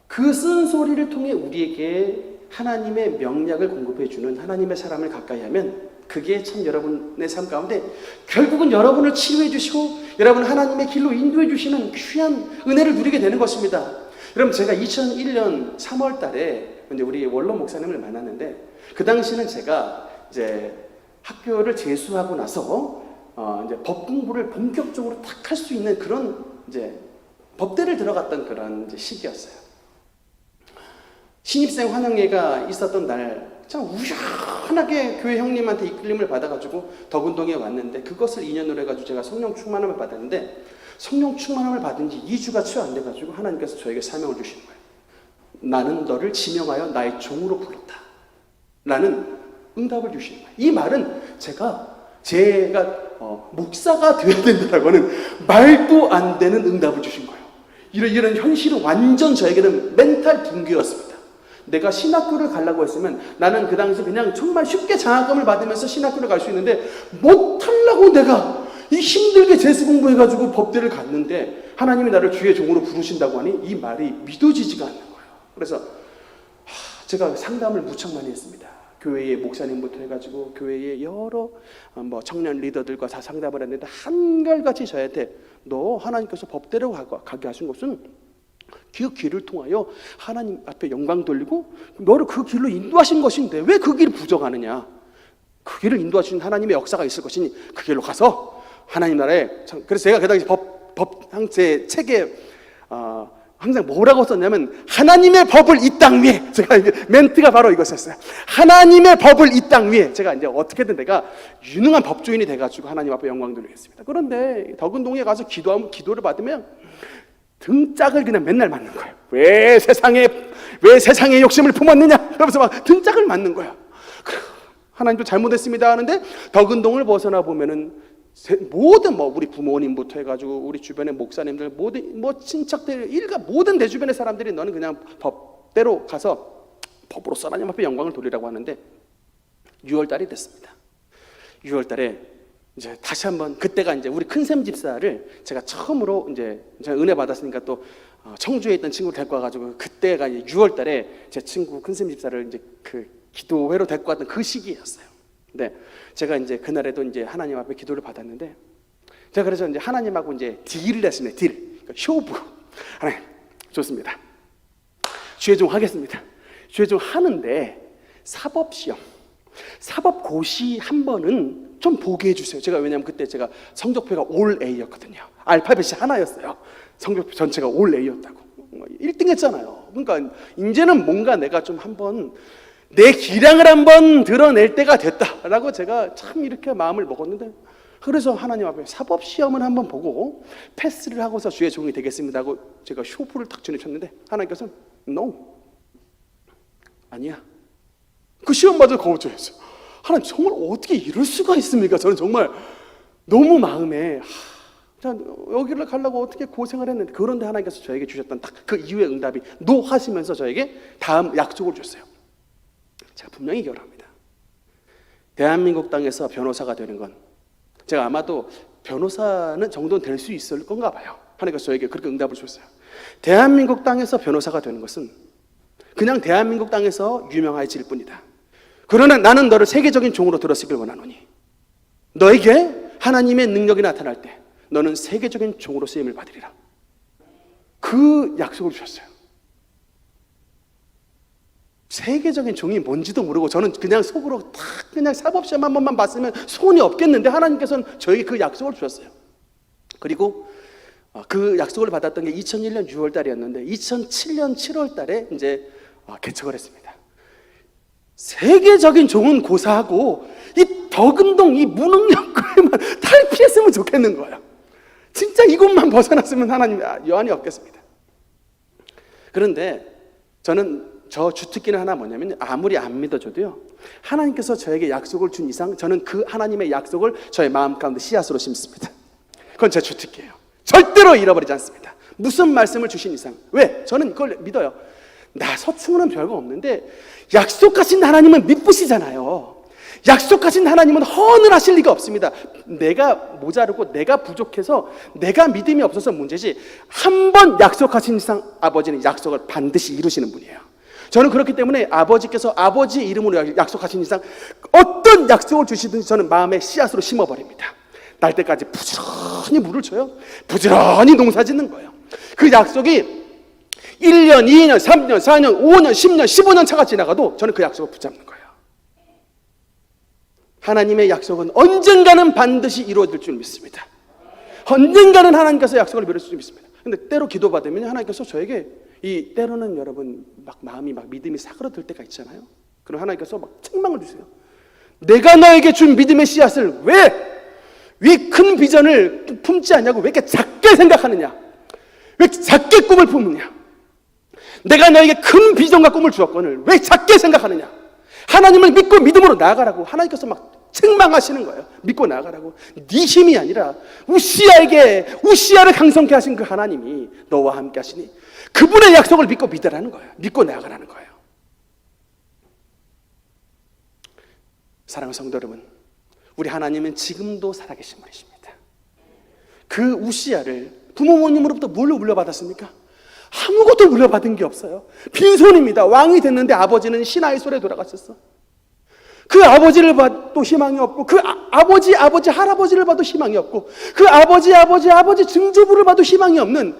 그 쓴소리를 통해 우리에게 하나님의 명약을 공급해 주는 하나님의 사람을 가까이 하면, 그게 참 여러분의 삶 가운데 결국은 여러분을 치유해 주시고 여러분 하나님의 길로 인도해 주시는 귀한 은혜를 누리게 되는 것입니다. 여러분, 제가 2001년 3월 달에 우리 원로 목사님을 만났는데, 그 당시는 제가 이제 학교를 재수하고 나서 이제 법 공부를 본격적으로 딱 할 수 있는 그런 이제 법대를 들어갔던 그런 이제 시기였어요. 신입생 환영회가 있었던 날, 참 우연하게 교회 형님한테 이끌림을 받아가지고 덕운동에 왔는데, 그것을 인연으로 해가지고 제가 성령 충만함을 받았는데, 성령 충만함을 받은 지 2주가 채 안 돼가지고 하나님께서 저에게 사명을 주시는 거예요. 나는 너를 지명하여 나의 종으로 불렀다 라는 응답을 주시는 거예요. 이 말은 제가 목사가 되어야 된다고 하는 말도 안 되는 응답을 주신 거예요. 이런 현실은 완전 저에게는 멘탈 붕괴였습니다. 내가 신학교를 가려고 했으면 나는 그 당시 그냥 정말 쉽게 장학금을 받으면서 신학교를 갈 수 있는데, 못하려고 내가 이 힘들게 재수 공부해가지고 법대를 갔는데 하나님이 나를 주의 종으로 부르신다고 하니 이 말이 믿어지지가 않는 거예요. 그래서 제가 상담을 무척 많이 했습니다. 교회의 목사님부터 해가지고 교회의 여러 청년 리더들과 다 상담을 했는데, 한결같이 저한테 너 하나님께서 법대로 가게 하신 것은 그 길을 통하여 하나님 앞에 영광 돌리고 너를 그 길로 인도하신 것인데 왜 그 길을 부정하느냐. 그 길을 인도하시는 하나님의 역사가 있을 것이니 그 길로 가서 하나님 나라에 그래서 제가 그 당시 제 책에 항상 뭐라고 썼냐면 하나님의 법을 이 땅 위에, 제가 멘트가 바로 이것이었어요. 하나님의 법을 이 땅 위에. 제가 이제 어떻게든 내가 유능한 법조인이 돼가지고 하나님 앞에 영광 돌리겠습니다. 그런데 덕은동에 가서 기도를 받으면 등짝을 그냥 맨날 맞는 거예요. 왜 세상에 욕심을 품었느냐? 그러면서 막 등짝을 맞는 거예요. 하나님도 잘못했습니다 하는데 덕은동을 벗어나 보면은 모든 우리 부모님부터 해가지고 우리 주변의 목사님들 모든 친척들 일가 모든 내 주변의 사람들이 너는 그냥 법대로 가서 법으로 하나님 앞에 영광을 돌리라고 하는데 6월달이 됐습니다. 6월달에 이제 다시 한번 그때가 이제 우리 큰샘 집사를 제가 처음으로 이제 제가 은혜 받았으니까 또 청주에 있던 친구를 데리고 와가지고 그때가 이제 6월달에 제 친구 큰샘 집사를 이제 그 기도회로 데리고 왔던 그 시기였어요. 네, 제가 이제 그날에도 이제 하나님 앞에 기도를 받았는데 제가 그래서 이제 하나님하고 이제 딜을 했습니다. 그러니까 쇼부. 하나님 좋습니다. 최종 하겠습니다. 최종 하는데 사법시험, 사법고시 한 번은 좀 보게 해주세요. 제가 왜냐하면 그때 제가 성적표가 올 A였거든요. 알파벳이 하나였어요. 성적표 전체가 올 A였다고. 1등 했잖아요. 그러니까 이제는 뭔가 내가 좀 한번 내 기량을 한번 드러낼 때가 됐다라고 제가 참 이렇게 마음을 먹었는데, 그래서 하나님 앞에 사법시험을 한번 보고 패스를 하고서 주의 종이 되겠습니다 하고 제가 쇼프를 탁 지내쳤는데 하나님께서 No, 아니야. 그 시험마저 거부했어요. 하나님 정말 어떻게 이럴 수가 있습니까? 저는 정말 너무 마음에 여기를 가려고 어떻게 고생을 했는데, 그런데 하나님께서 저에게 주셨던 딱 그 이후의 응답이 No 하시면서 저에게 다음 약속을 주셨어요. 제가 분명히 결합니다. 대한민국 땅에서 변호사가 되는 건, 제가 아마도 변호사는 정도는 될 수 있을 건가 봐요. 하나님께서 저에게 그렇게 응답을 주셨어요. 대한민국 땅에서 변호사가 되는 것은 그냥 대한민국 땅에서 유명해질 뿐이다. 그러나 나는 너를 세계적인 종으로 들어쓰길 원하노니 너에게 하나님의 능력이 나타날 때 너는 세계적인 종으로 쓰임을 받으리라. 그 약속을 주셨어요. 세계적인 종이 뭔지도 모르고 저는 그냥 속으로 딱 그냥 사법시험 한 번만 봤으면 손이 없겠는데 하나님께서는 저에게 그 약속을 주셨어요. 그리고 그 약속을 받았던 게 2001년 6월 달이었는데 2007년 7월 달에 이제 개척을 했습니다. 세계적인 종은 고사하고 이 덕은동 이 무능력과에만 탈피했으면 좋겠는 거예요. 진짜 이곳만 벗어났으면 하나님 여한이 없겠습니다. 그런데 저는 저 주특기는 하나 뭐냐면, 아무리 안 믿어줘도요 하나님께서 저에게 약속을 준 이상 저는 그 하나님의 약속을 저의 마음 가운데 씨앗으로 심습니다. 그건 제 주특기예요. 절대로 잃어버리지 않습니다. 무슨 말씀을 주신 이상. 왜? 저는 이걸 믿어요. 나 서충은 별거 없는데 약속하신 하나님은 믿으시잖아요. 약속하신 하나님은 허언을 하실 리가 없습니다. 내가 모자르고 내가 부족해서 내가 믿음이 없어서 문제지, 한 번 약속하신 이상 아버지는 약속을 반드시 이루시는 분이에요. 저는 그렇기 때문에 아버지께서 아버지의 이름으로 약속하신 이상 어떤 약속을 주시든지 저는 마음에 씨앗으로 심어버립니다. 날 때까지 부지런히 물을 줘요. 부지런히 농사 짓는 거예요. 그 약속이 1년, 2년, 3년, 4년, 5년, 10년, 15년 차가 지나가도 저는 그 약속을 붙잡는 거예요. 하나님의 약속은 언젠가는 반드시 이루어질 줄 믿습니다. 언젠가는 하나님께서 약속을 이루어질 줄 믿습니다. 근데 때로 기도받으면 하나님께서 저에게 때로는 여러분 마음이 믿음이 사그러들 때가 있잖아요. 그럼 하나님께서 책망을 주세요. 내가 너에게 준 믿음의 씨앗을 왜 큰 비전을 품지 않냐고, 왜 이렇게 작게 생각하느냐, 왜 작게 꿈을 품느냐, 내가 너에게 큰 비전과 꿈을 주었거늘 왜 작게 생각하느냐, 하나님을 믿고 믿음으로 나아가라고 하나님께서 책망하시는 거예요. 믿고 나아가라고. 네 힘이 아니라 우시야를 강성케 하신 그 하나님이 너와 함께 하시니 그분의 약속을 믿고 믿으라는 거예요. 믿고 나아가라는 거예요. 사랑하는 성도 여러분, 우리 하나님은 지금도 살아계신 분이십니다. 그 우시야를 부모님으로부터 뭘로 물려받았습니까? 아무것도 물려받은 게 없어요. 빈손입니다. 왕이 됐는데 아버지는 시나이솔에 돌아가셨어. 그 아버지를 봐도 희망이 없고, 그 아버지 할아버지를 봐도 희망이 없고, 그 아버지 증조부를 봐도 희망이 없는,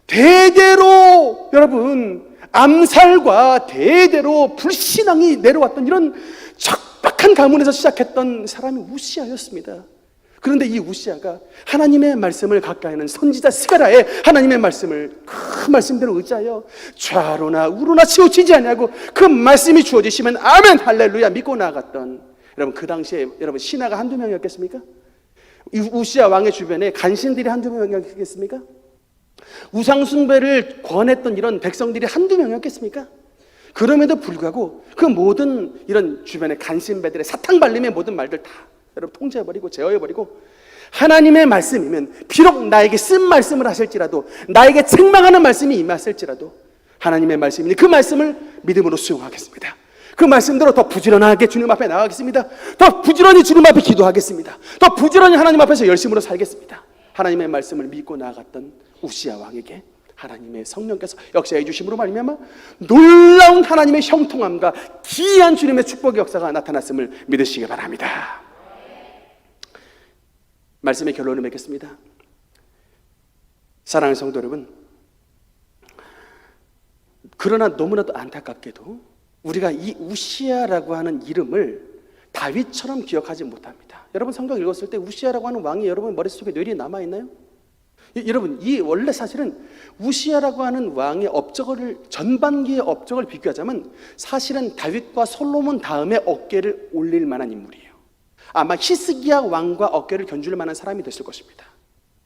대대로 여러분 암살과 대대로 불신앙이 내려왔던 이런 척박한 가문에서 시작했던 사람이 우시야였습니다. 그런데 이 우시아가 하나님의 말씀을 가까이 하는 선지자 스가랴의 하나님의 말씀을 그 말씀대로 의지하여 좌로나 우로나 치우치지 아니하고 그 말씀이 주어지시면 아멘 할렐루야 믿고 나아갔던, 여러분 그 당시에 여러분 신하가 한두 명이었겠습니까? 이 우시아 왕의 주변에 간신들이 한두 명이었겠습니까? 우상숭배를 권했던 이런 백성들이 한두 명이었겠습니까? 그럼에도 불구하고 그 모든 이런 주변의 간신배들의 사탕발림의 모든 말들 다 여러분 통제해버리고 제어해버리고, 하나님의 말씀이면 비록 나에게 쓴 말씀을 하실지라도, 나에게 책망하는 말씀이 임하실지라도 하나님의 말씀이니 그 말씀을 믿음으로 수용하겠습니다. 그 말씀대로 더 부지런하게 주님 앞에 나가겠습니다. 더 부지런히 주님 앞에 기도하겠습니다. 더 부지런히 하나님 앞에서 열심으로 살겠습니다. 하나님의 말씀을 믿고 나아갔던 우시아 왕에게 하나님의 성령께서 역사해 주심으로 말미암아 놀라운 하나님의 형통함과 기이한 주님의 축복의 역사가 나타났음을 믿으시기 바랍니다. 말씀의 결론을 맺겠습니다. 사랑하는 성도 여러분, 그러나 너무나도 안타깝게도 우리가 이 우시아라고 하는 이름을 다윗처럼 기억하지 못합니다. 여러분 성경 읽었을 때 우시아라고 하는 왕이 여러분 머릿속에 뇌리에 남아있나요? 여러분 이 원래 사실은 우시아라고 하는 왕의 업적을, 전반기의 업적을 비교하자면 사실은 다윗과 솔로몬 다음에 어깨를 올릴 만한 인물이에요. 아마 히스기야 왕과 어깨를 견줄 만한 사람이 됐을 것입니다.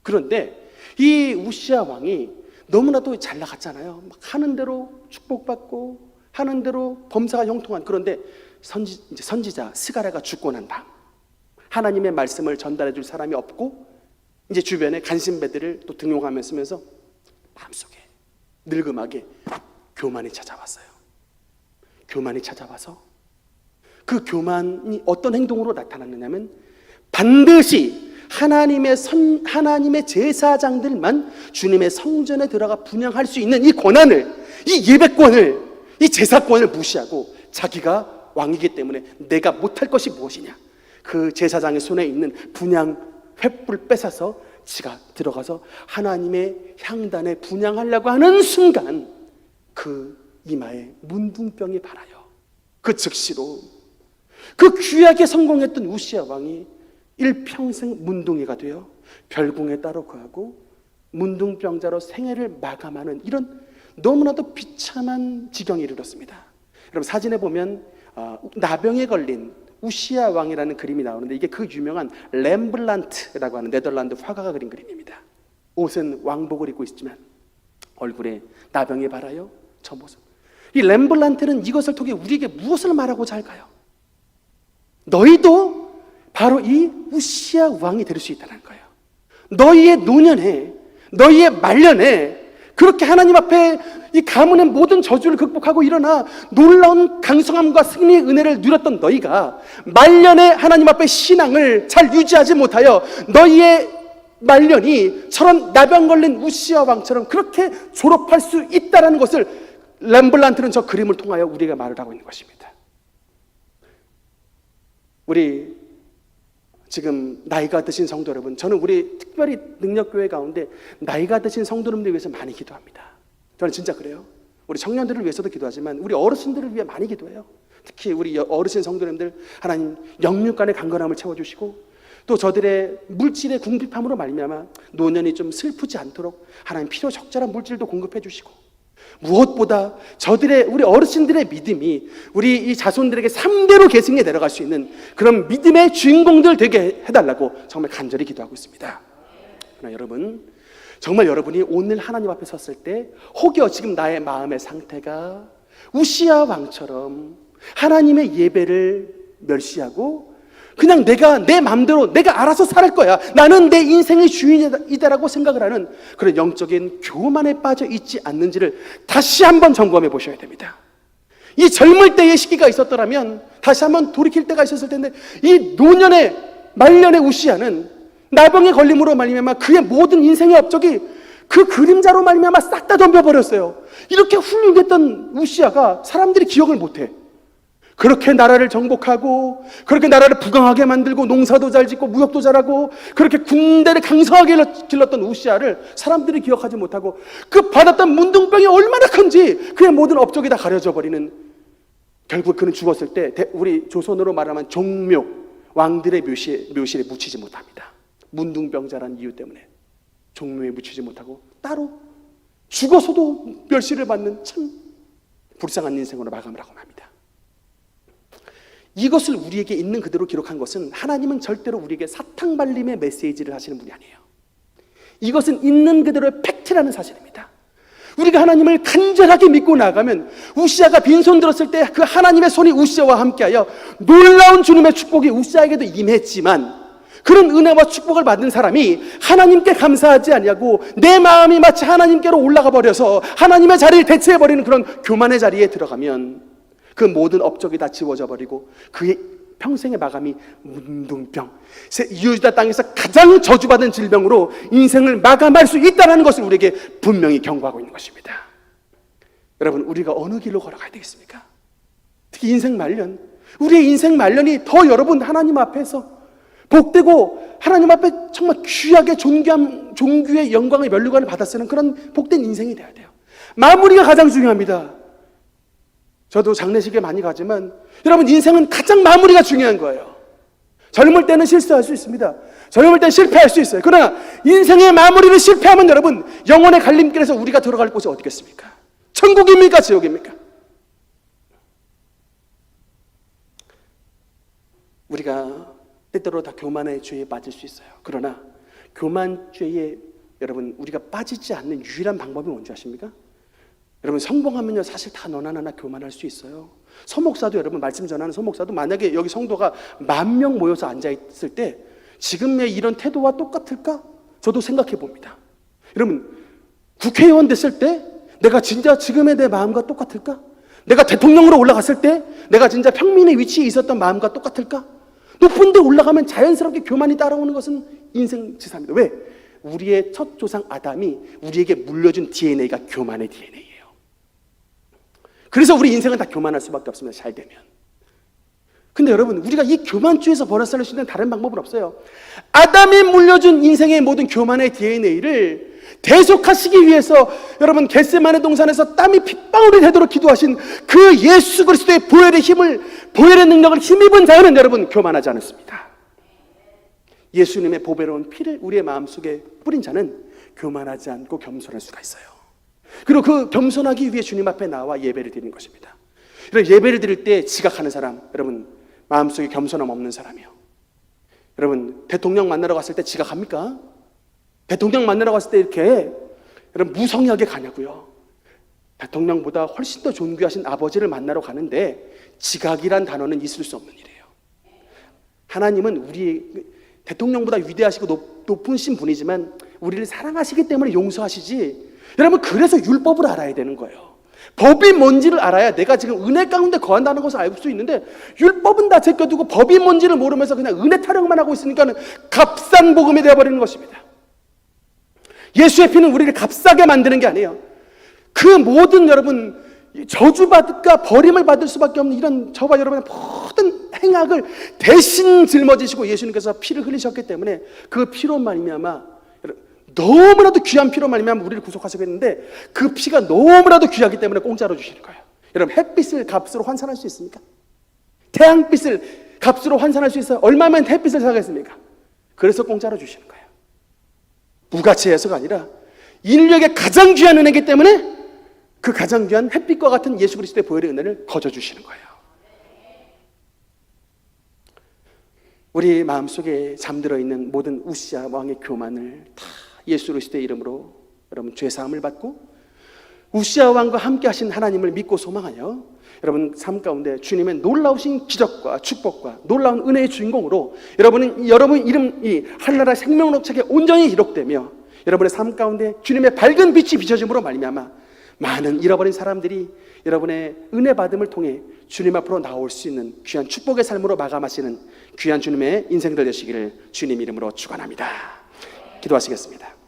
그런데 이 우시아 왕이 너무나도 잘 나갔잖아요. 막 하는 대로 축복받고 하는 대로 범사가 형통한. 그런데 선지자 스가랴가 죽고 난 다음 하나님의 말씀을 전달해 줄 사람이 없고 이제 주변에 간신배들을 또 등용하며 쓰면서 마음속에 늙음하게 교만이 찾아왔어요. 교만이 찾아와서 그 교만이 어떤 행동으로 나타났느냐면 반드시 하나님의 제사장들만 주님의 성전에 들어가 분향할 수 있는 이 권한을, 이 예배권을, 이 제사권을 무시하고 자기가 왕이기 때문에 내가 못할 것이 무엇이냐, 그 제사장의 손에 있는 분향 횃불을 뺏어서 지가 들어가서 하나님의 향단에 분향하려고 하는 순간 그 이마에 문둥병이 발하여 그 즉시로 그 귀하게 성공했던 우시아 왕이 일평생 문둥이가 되어 별궁에 따로 거하고 문둥병자로 생애를 마감하는 이런 너무나도 비참한 지경에 이르렀습니다. 여러분 사진에 보면 나병에 걸린 우시아 왕이라는 그림이 나오는데 이게 그 유명한 렘블란트라고 하는 네덜란드 화가가 그린 그림입니다. 옷은 왕복을 입고 있지만 얼굴에 나병에 발하여 저 모습. 이 렘블란트는 이것을 통해 우리에게 무엇을 말하고자 할까요? 너희도 바로 이 우시아 왕이 될 수 있다는 거예요. 너희의 노년에, 너희의 말년에 그렇게 하나님 앞에 이 가문의 모든 저주를 극복하고 일어나 놀라운 강성함과 승리의 은혜를 누렸던 너희가 말년에 하나님 앞에 신앙을 잘 유지하지 못하여 너희의 말년이 저런 나병 걸린 우시아 왕처럼 그렇게 졸업할 수 있다는 것을 렘블란트는 저 그림을 통하여 우리가 말을 하고 있는 것입니다. 우리 지금 나이가 드신 성도 여러분, 저는 우리 특별히 능력교회 가운데 나이가 드신 성도님들 위해서 많이 기도합니다. 저는 진짜 그래요. 우리 청년들을 위해서도 기도하지만 우리 어르신들을 위해 많이 기도해요. 특히 우리 어르신 성도님들 하나님 영육간의 강건함을 채워주시고 또 저들의 물질의 궁핍함으로 말미암아 노년이 좀 슬프지 않도록 하나님 필요 적절한 물질도 공급해 주시고, 무엇보다 우리 어르신들의 믿음이 우리 이 자손들에게 3대로 계승해 내려갈 수 있는 그런 믿음의 주인공들 되게 해달라고 정말 간절히 기도하고 있습니다. 그러나 여러분, 정말 여러분이 오늘 하나님 앞에 섰을 때 혹여 지금 나의 마음의 상태가 우시아 왕처럼 하나님의 예배를 멸시하고 그냥 내 마음대로 내가 알아서 살 거야, 나는 내 인생의 주인이다라고 생각을 하는 그런 영적인 교만에 빠져 있지 않는지를 다시 한번 점검해 보셔야 됩니다. 이 젊을 때의 시기가 있었더라면 다시 한번 돌이킬 때가 있었을 텐데, 이 노년의 말년의 우시아는 나병에 걸림으로 말미암아 그의 모든 인생의 업적이 그 그림자로 말미암아 싹 다 덤벼버렸어요. 이렇게 훌륭했던 우시아가 사람들이 기억을 못해. 그렇게 나라를 정복하고 그렇게 나라를 부강하게 만들고 농사도 잘 짓고 무역도 잘하고 그렇게 군대를 강성하게 길렀던 우시아를 사람들이 기억하지 못하고 그 받았던 문둥병이 얼마나 큰지 그의 모든 업적이 다 가려져 버리는, 결국 그는 죽었을 때 우리 조선으로 말하면 종묘, 왕들의 묘실에 묻히지 못합니다. 문둥병자라는 이유 때문에 종로에 묻히지 못하고 따로 죽어서도 멸시를 받는 참 불쌍한 인생으로 마감을 하고 맙니다. 이것을 우리에게 있는 그대로 기록한 것은 하나님은 절대로 우리에게 사탕발림의 메시지를 하시는 분이 아니에요. 이것은 있는 그대로의 팩트라는 사실입니다. 우리가 하나님을 간절하게 믿고 나가면 우시아가 빈손 들었을 때 그 하나님의 손이 우시아와 함께하여 놀라운 주님의 축복이 우시아에게도 임했지만, 그런 은혜와 축복을 받은 사람이 하나님께 감사하지 아니하고 내 마음이 마치 하나님께로 올라가 버려서 하나님의 자리를 대체해버리는 그런 교만의 자리에 들어가면 그 모든 업적이 다 지워져 버리고 그의 평생의 마감이 문둥병, 유다 땅에서 가장 저주받은 질병으로 인생을 마감할 수 있다는 것을 우리에게 분명히 경고하고 있는 것입니다. 여러분, 우리가 어느 길로 걸어가야 되겠습니까? 특히 인생 말년, 우리의 인생 말년이 더 여러분 하나님 앞에서 복되고 하나님 앞에 정말 귀하게 존귀의 영광의 면류관을 받아 쓰는 그런 복된 인생이 돼야 돼요. 마무리가 가장 중요합니다. 저도 장례식에 많이 가지만 여러분, 인생은 가장 마무리가 중요한 거예요. 젊을 때는 실수할 수 있습니다. 젊을 때는 실패할 수 있어요. 그러나 인생의 마무리를 실패하면 여러분, 영혼의 갈림길에서 우리가 들어갈 곳이 어디겠습니까? 천국입니까? 지옥입니까? 우리가 때때로 다 교만의 죄에 빠질 수 있어요. 그러나 교만죄에 여러분, 우리가 빠지지 않는 유일한 방법이 뭔지 아십니까? 여러분, 성공하면요 사실 다 너나 나나 교만할 수 있어요. 서목사도, 여러분 말씀 전하는 서목사도 만약에 여기 성도가 10,000명 모여서 앉아있을 때 지금의 이런 태도와 똑같을까? 저도 생각해 봅니다. 여러분, 국회의원 됐을 때 내가 진짜 지금의 내 마음과 똑같을까? 내가 대통령으로 올라갔을 때 내가 진짜 평민의 위치에 있었던 마음과 똑같을까? 높은 데 올라가면 자연스럽게 교만이 따라오는 것은 인생지사입니다. 왜? 우리의 첫 조상 아담이 우리에게 물려준 DNA가 교만의 DNA예요. 그래서 우리 인생은 다 교만할 수밖에 없습니다. 잘 되면. 근데 여러분, 우리가 이 교만주에서 벗어날 수 있는 다른 방법은 없어요. 아담이 물려준 인생의 모든 교만의 DNA를 대속하시기 위해서 여러분, 겟세마네 동산에서 땀이 핏방울이 되도록 기도하신 그 예수 그리스도의 보혈의 힘을, 보혈의 능력을 힘입은 자는 여러분 교만하지 않았습니다. 예수님의 보배로운 피를 우리의 마음속에 뿌린 자는 교만하지 않고 겸손할 수가 있어요. 그리고 그 겸손하기 위해 주님 앞에 나와 예배를 드리는 것입니다. 여러분, 예배를 드릴 때 지각하는 사람, 여러분 마음속에 겸손함 없는 사람이요. 여러분, 대통령 만나러 갔을 때 지각합니까? 대통령 만나러 갔을 때 이렇게 여러분 무성의하게 가냐고요? 대통령보다 훨씬 더 존귀하신 아버지를 만나러 가는데 지각이란 단어는 있을 수 없는 일이에요. 하나님은 우리 대통령보다 위대하시고 높으신 분이지만 우리를 사랑하시기 때문에 용서하시지, 여러분 그래서 율법을 알아야 되는 거예요. 법이 뭔지를 알아야 내가 지금 은혜 가운데 거한다는 것을 알 수 있는데, 율법은 다 제껴두고 법이 뭔지를 모르면서 그냥 은혜 타령만 하고 있으니까 값싼 복음이 되어버리는 것입니다. 예수의 피는 우리를 값싸게 만드는 게 아니에요. 그 모든 여러분 저주받을까 버림을 받을 수밖에 없는 이런 저와 여러분의 모든 행악을 대신 짊어지시고 예수님께서 피를 흘리셨기 때문에 그 피로 말미암아, 너무나도 귀한 피로 말미암아 우리를 구속하시겠는데, 그 피가 너무나도 귀하기 때문에 공짜로 주시는 거예요. 여러분, 햇빛을 값으로 환산할 수 있습니까? 태양빛을 값으로 환산할 수 있어요? 얼마면 햇빛을 사겠습니까? 그래서 공짜로 주시는 거예요. 무가치해서가 아니라 인류에게 가장 귀한 은혜이기 때문에 그 가장 귀한 햇빛과 같은 예수 그리스도의 보혈의 은혜를 거저 주시는 거예요. 우리 마음속에 잠들어 있는 모든 우시아 왕의 교만을 다 예수 그리스도의 이름으로 여러분 죄사함을 받고 우시아 왕과 함께 하신 하나님을 믿고 소망하여 여러분 삶 가운데 주님의 놀라우신 기적과 축복과 놀라운 은혜의 주인공으로 여러분 이름이 하늘나라 생명록 책에 온전히 기록되며 여러분의 삶 가운데 주님의 밝은 빛이 비춰짐으로 말미암아 많은 잃어버린 사람들이 여러분의 은혜 받음을 통해 주님 앞으로 나올 수 있는 귀한 축복의 삶으로 마감하시는 귀한 주님의 인생들 되시기를 주님 이름으로 축원합니다. 기도하시겠습니다.